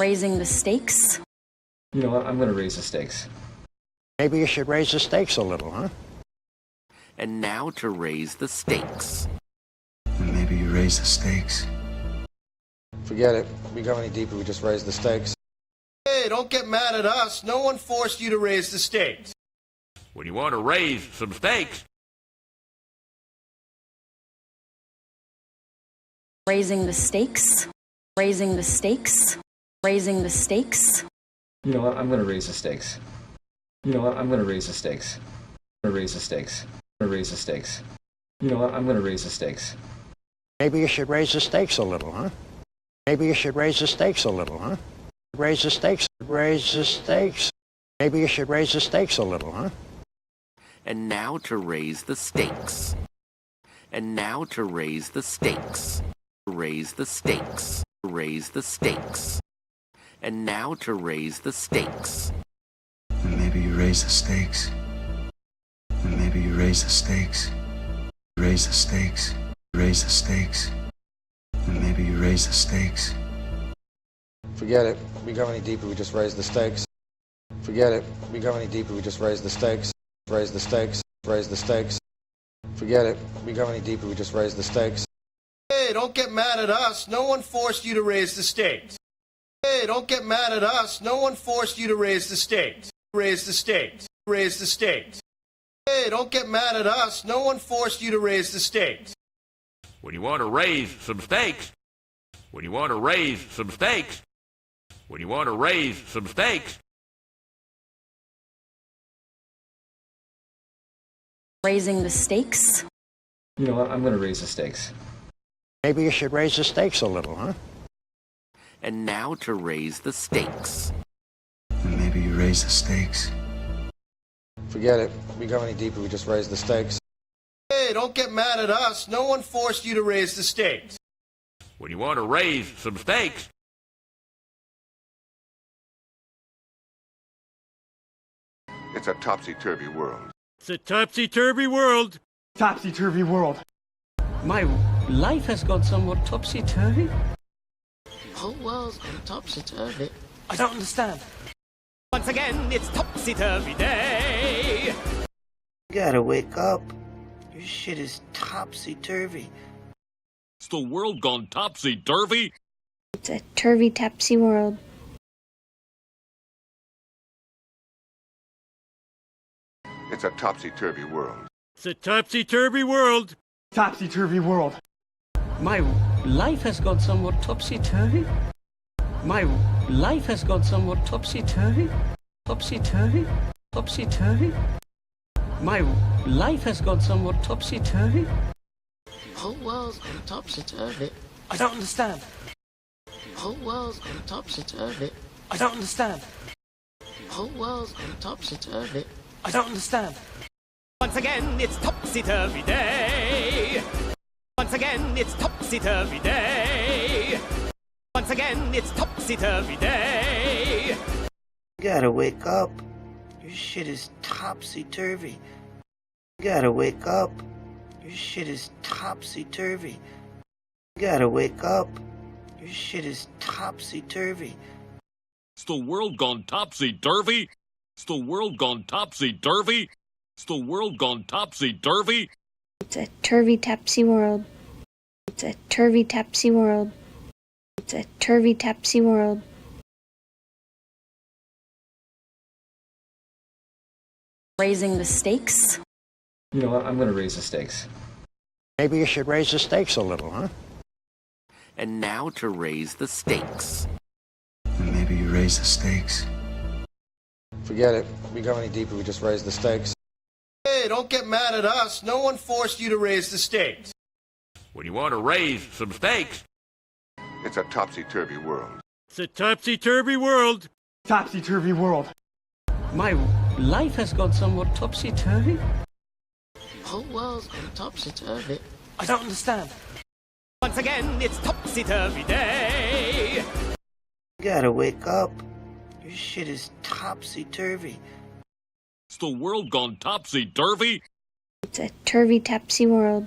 Raising the stakes? You know what? I'm going to raise the stakes. Maybe you should raise the stakes a little, huh? And now to raise the stakes. Maybe you raise the stakes. Forget it. We go any deeper, we just raise the stakes. Hey, don't get mad at us. No one forced you to raise the stakes. When you want to raise some stakes, Raising the stakes? Raising the stakes? Raising the stakes? You know what? I'm going to raise the stakes. You know what? I'm going to raise the stakes. I'm going to raise the stakes. I'm going to raise the stakes. You know what? I'm going to raise the stakes. Maybe you should raise the stakes a little, huh? Maybe you should raise the stakes a little, huh? Raise the stakes. Raise the stakes. Maybe you should raise the stakes a little, huh? And now to raise the stakes. And now to raise the stakes. Raise the stakes. Raise the stakes. And now to raise the stakes. Maybe you raise the stakes. Maybe you raise the stakes. Raise the stakes. Raise the stakes. Maybe you raise the stakes. Forget it. We go any deeper, we just raise the stakes. Forget it. We go any deeper, we just raise the stakes. Raise the stakes. Raise the stakes. Forget it. We go any deeper, we just raise the stakes. Hey, don't get mad at us. No one forced you to raise the stakes. Hey, don't get mad at us. No one forced you to raise the stakes. Raise the stakes. Raise the stakes. Hey, don't get mad at us. No one forced you to raise the stakes. when you want to raise some stakes, when you want to raise some stakes, when you want to raise some stakes, Raising the stakes? You know what? I'm going to raise the stakes. Maybe you should raise the stakes a little, huh? And now to raise the stakes. Maybe you raise the stakes. Forget it. We go any deeper, we just raise the stakes. Hey, don't get mad at us. No one forced you to raise the stakes. when you want to raise some stakes, It's a topsy-turvy world. it's a topsy-turvy world. Topsy-turvy world. My life has gone somewhat topsy-turvy. Whole world's gone topsy-turvy. I don't understand. Once again, it's topsy-turvy day. You gotta wake up. Your shit is topsy-turvy. It's the world gone topsy-turvy. It's a turvy-topsy world. It's a topsy-turvy world. It's a topsy-turvy world. Topsy-turvy world. My life has gone somewhat topsy-turvy. My life has gone somewhat topsy-turvy. Topsy-turvy. Topsy-turvy. My life has gone somewhat topsy-turvy. Whole world's gone topsy-turvy. I don't understand. Whole world's gone topsy-turvy. I don't understand. Whole world's gone topsy-turvy. I don't understand. Once again, it's topsy-turvy day. Once again, it's topsy-turvy day. Once again, it's topsy-turvy day. You gotta wake up. Your shit is topsy-turvy. You gotta wake up. Your shit is topsy-turvy. You gotta wake up. Your shit is topsy-turvy. It's the world gone topsy-turvy. It's the world gone topsy-turvy. It's the world gone topsy-turvy. It's a turvy-topsy world. It's a turvy-topsy world. It's a turvy-topsy world. Raising the stakes? You know what? I'm going to raise the stakes. Maybe you should raise the stakes a little, huh? And now to raise the stakes. Maybe you raise the stakes. Forget it. We go any deeper, we just raise the stakes. Hey, don't get mad at us. No one forced you to raise the stakes. when you want to raise some stakes, It's a topsy-turvy world. it's a topsy-turvy world. Topsy-turvy world. My life has gone somewhat topsy-turvy. Whole world's gone topsy-turvy. I don't understand. Once again, it's topsy-turvy day. You gotta wake up. Your shit is topsy-turvy. It's the world gone topsy-turvy. It's a turvy-topsy world.